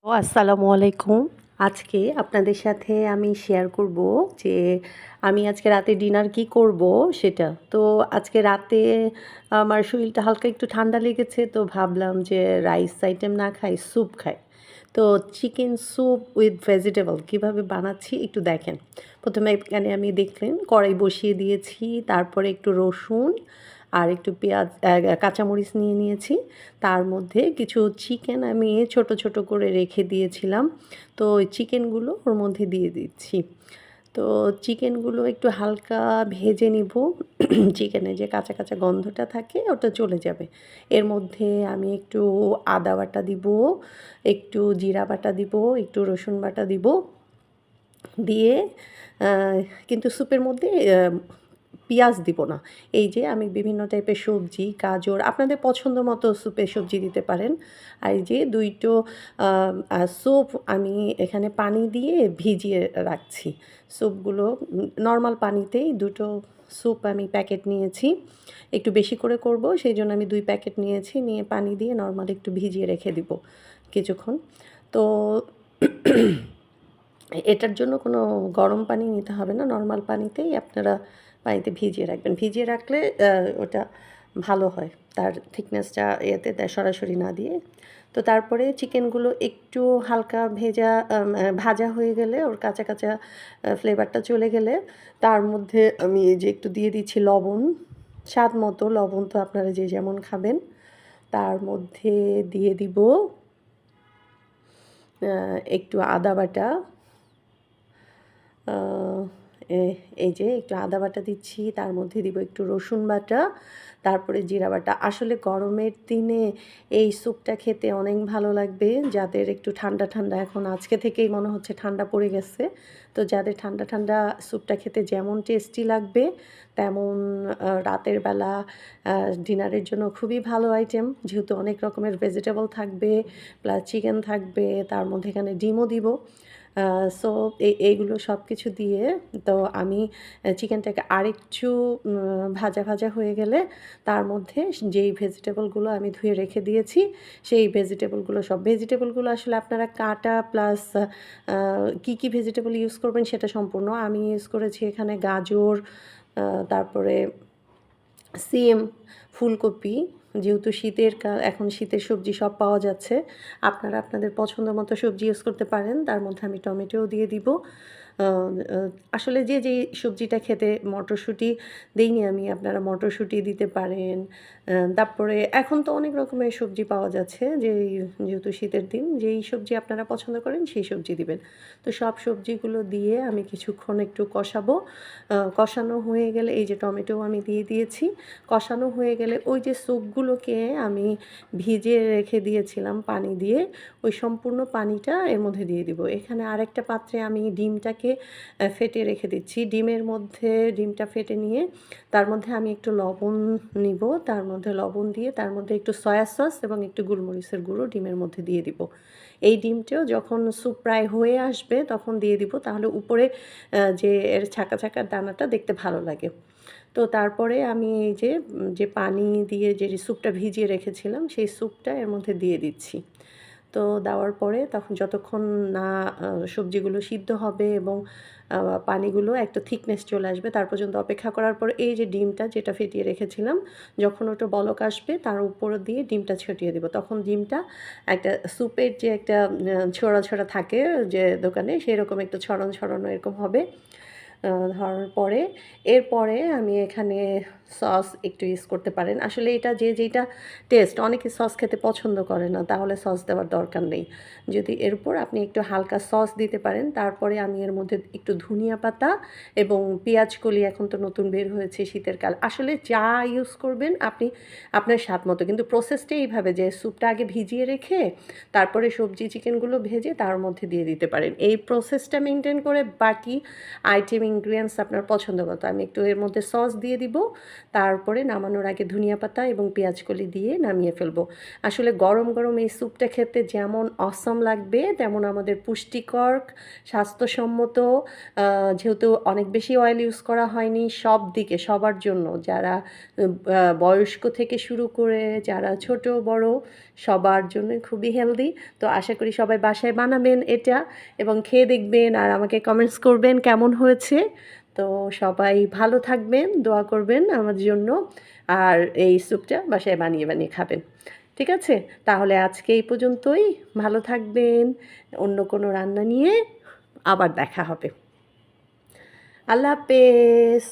আসসালামু আলাইকুম। আজকে আপনাদের সাথে আমি শেয়ার করব যে আমি আজকে রাতে ডিনার কি করব সেটা। তো আজকে রাতে আমার শরীরটা হালকা একটু ঠান্ডা লেগেছে, তো ভাবলাম যে রাইস আইটেম না খাই, স্যুপ খাই। তো চিকেন স্যুপ উইথ ভেজিটেবল কীভাবে বানাচ্ছি একটু দেখেন। প্রথমে এখানে আমি দেখলেন কড়াই বসিয়ে দিয়েছি, তারপরে একটু রসুন আর একটু পেঁয়াজ কাঁচামরিচ নিয়ে নিয়েছি। তার মধ্যে কিছু চিকেন আমি ছোট ছোট করে রেখে দিয়েছিলাম। তো ওই চিকেনগুলো ওর মধ্যে দিয়ে দিচ্ছি। তো চিকেনগুলো একটু হালকা ভেজে নিব। চিকেনের যে কাঁচা কাঁচা গন্ধটা থাকে ওটা চলে যাবে। এর মধ্যে আমি একটু আদা বাটা দিব, একটু জিরা বাটা দিব, একটু রসুন বাটা দিব। দিয়ে কিন্তু স্যুপের মধ্যে পেঁয়াজ দিব না। এই যে আমি বিভিন্ন টাইপের সবজি, গাজর আপনাদের পছন্দ মতো স্যুপে সবজি দিতে পারেন। আর এই যে ২ টো স্যুপ আমি এখানে পানি দিয়ে ভিজিয়ে রাখছি। স্যুপগুলো নরমাল পানিতেই ২ টো স্যুপ আমি প্যাকেট নিয়েছি। একটু বেশি করে করব, সেইজন্য আমি ২ প্যাকেট নিয়েছি। নিয়ে পানি দিয়ে নরমাল একটু ভিজিয়ে রেখে দিব কিছুক্ষণ। তো এটার জন্য কোনো গরম পানি নিতে হবে না। নরমাল পানিতেই আপনারা পানিতে ভিজিয়ে রাখবেন। ভিজিয়ে রাখলে ওটা ভালো হয়। তার থিকনেসটা ইয়েতে দেয়, সরাসরি না দিয়ে। তো তারপরে চিকেনগুলো একটু হালকা ভাজা হয়ে গেলে, ওর কাঁচা কাঁচা ফ্লেভারটা চলে গেলে তার মধ্যে আমি এই যে একটু দিয়ে দিচ্ছি লবণ, স্বাদ মতো লবণ, তো আপনারা যে যেমন খাবেন। তার মধ্যে দিয়ে দিব একটু আদা বাটা। এই যে একটু আদা বাটা দিচ্ছি, তার মধ্যে দিব একটু রসুন বাটা, তারপরে জিরা বাটা। আসলে গরমের দিনে এই স্যুপটা খেতে অনেক ভালো লাগবে। যাদের একটু ঠান্ডা ঠান্ডা, এখন আজকে থেকেই মনে হচ্ছে ঠান্ডা পড়ে গেছে, তো যাদের ঠান্ডা ঠান্ডা স্যুপটা খেতে যেমন টেস্টি লাগবে, তেমন রাতের বেলা ডিনারের জন্য খুবই ভালো আইটেম। যেহেতু অনেক রকমের ভেজিটেবল থাকবে, প্লাস চিকেন থাকবে, তার মধ্যে এখানে ডিমও দিব। সো এইগুলো সব কিছু দিয়ে, তো আমি চিকেনটাকে আরেকটু ভাজা ভাজা হয়ে গেলে তার মধ্যে যেই ভেজিটেবলগুলো আমি ধুয়ে রেখে দিয়েছি, সেই ভেজিটেবলগুলো আসলে আপনারা কাটা প্লাস কী কী ভেজিটেবল ইউজ করবেন সেটা সম্পূর্ণ। আমি ইউজ করেছি এখানে গাজর, তারপরে সিম, ফুলকপি। যেহেতু এখন শীতের সবজি সব পাওয়া যাচ্ছে, আপনারা আপনাদের পছন্দ মতো সবজি ইউজ করতে পারেন। তার মধ্যে আমি টমেটোও দিয়ে দিব। আ আ আসলে যে যেই সবজিটা খেতে, মটরশুঁটি দেইনি আমি, আপনারা মটরশুঁটি দিতে পারেন। তারপরে এখন তো অনেক রকমের সবজি পাওয়া যাচ্ছে, যেহেতু শীতের দিন যেই সবজি আপনারা পছন্দ করেন সেই সবজি দিবেন। তো সব সবজিগুলো দিয়ে আমি কিছুক্ষণ একটু কষাবো। কষানো হয়ে গেলে এই যে টমেটোও আমি দিয়ে দিয়েছি। কষানো হয়ে গেলে ওই যে স্যুপগুলোকে আমি ভিজিয়ে রেখে দিয়েছিলাম পানি দিয়ে, ওই সম্পূর্ণ পানিটা এর মধ্যে দিয়ে দিব। এখানে আরেকটা পাত্রে আমি ডিমটাকে ফেটে রেখে দিচ্ছি। ডিমটা ফেটে নিয়ে তার মধ্যে আমি একটু লবণ নিব। তার মধ্যে লবণ দিয়ে তার মধ্যে একটু সয়া সস এবং একটু গোলমরিচের গুঁড়ো ডিমের মধ্যে দিয়ে দিব। এই ডিমটাও যখন স্যুপ প্রায় হয়ে আসবে তখন দিয়ে দিব, তাহলে উপরে যে এর ছাকা ছাকা দানাটা দেখতে ভালো লাগে। তো তারপরে আমি এই যে পানি দিয়ে যে স্যুপটা ভিজিয়ে রেখেছিলাম, সেই স্যুপটা এর মধ্যে দিয়ে দিচ্ছি। তো দেওয়ার পরে তখন যতক্ষণ না সবজিগুলো সিদ্ধ হবে এবং পানিগুলো একটা থিকনেস চলে আসবে, তার পর্যন্ত অপেক্ষা করার পর এই যে ডিমটা যেটা ফেটিয়ে রেখেছিলাম, যখন ওটা বলক আসবে তার উপর দিয়ে ডিমটা ছিটিয়ে দেব। তখন ডিমটা একটা স্যুপের যে একটা ছড়া ছড়া থাকে যে দোকানে, সেরকম একটা ছড়ানো ছড়ানো এরকম হবে। ধরার পরে এরপরে আমি এখানে সস একটু ইউজ করতে পারেন। আসলে এটা যে যেইটা টেস্ট, অনেকে সস খেতে পছন্দ করে না, তাহলে সস দেওয়ার দরকার নেই। যদি এর উপর আপনি একটু হালকা সস দিতে পারেন। তারপরে আমি এর মধ্যে একটু ধনিয়া পাতা এবং পেঁয়াজ কলি, এখন তো নতুন বের হয়েছে শীতের কাল। আসলে যা ইউজ করবেন আপনি আপনার স্বাদ মতো, কিন্তু প্রসেসটা এইভাবে যে স্যুপটা আগে ভিজিয়ে রেখে তারপরে সবজি চিকেনগুলো ভেজে তার মধ্যে দিয়ে দিতে পারেন। এই প্রসেসটা মেনটেন করে বাকি আইটেম ইনগ্রিডিয়েন্টস আপনার পছন্দ মতো আমি একটু এর মধ্যে সস দিয়ে দিব। তারপরে নামানোর আগে ধনিয়া পাতা এবং পেঁয়াজকলি দিয়ে নামিয়ে ফেলবো। আসলে গরম গরম এই স্যুপটা খেতে যেমন অসম লাগবে তেমন আমাদের পুষ্টিকর, স্বাস্থ্যসম্মত, যেহেতু অনেক বেশি অয়েল ইউজ করা হয়নি, সব দিকে সবার জন্য, যারা বয়স্ক থেকে শুরু করে যারা ছোট বড় সবার জন্য খুবই হেলদি। তো আশা করি সবাই বাসায় বানাবেন এটা এবং খেয়ে দেখবেন আর আমাকে কমেন্টস করবেন কেমন হয়েছে। তো সবাই ভালো থাকবেন, দোয়া করবেন আমার জন্য, আর এই স্যুপটা বাসায় বানিয়ে বানিয়ে খাবেন। ঠিক আছে, তাহলে আজকে এই পর্যন্তই। ভালো থাকবেন। অন্য কোনো রান্না নিয়ে আবার দেখা হবে। আল্লাহ হাফেজ।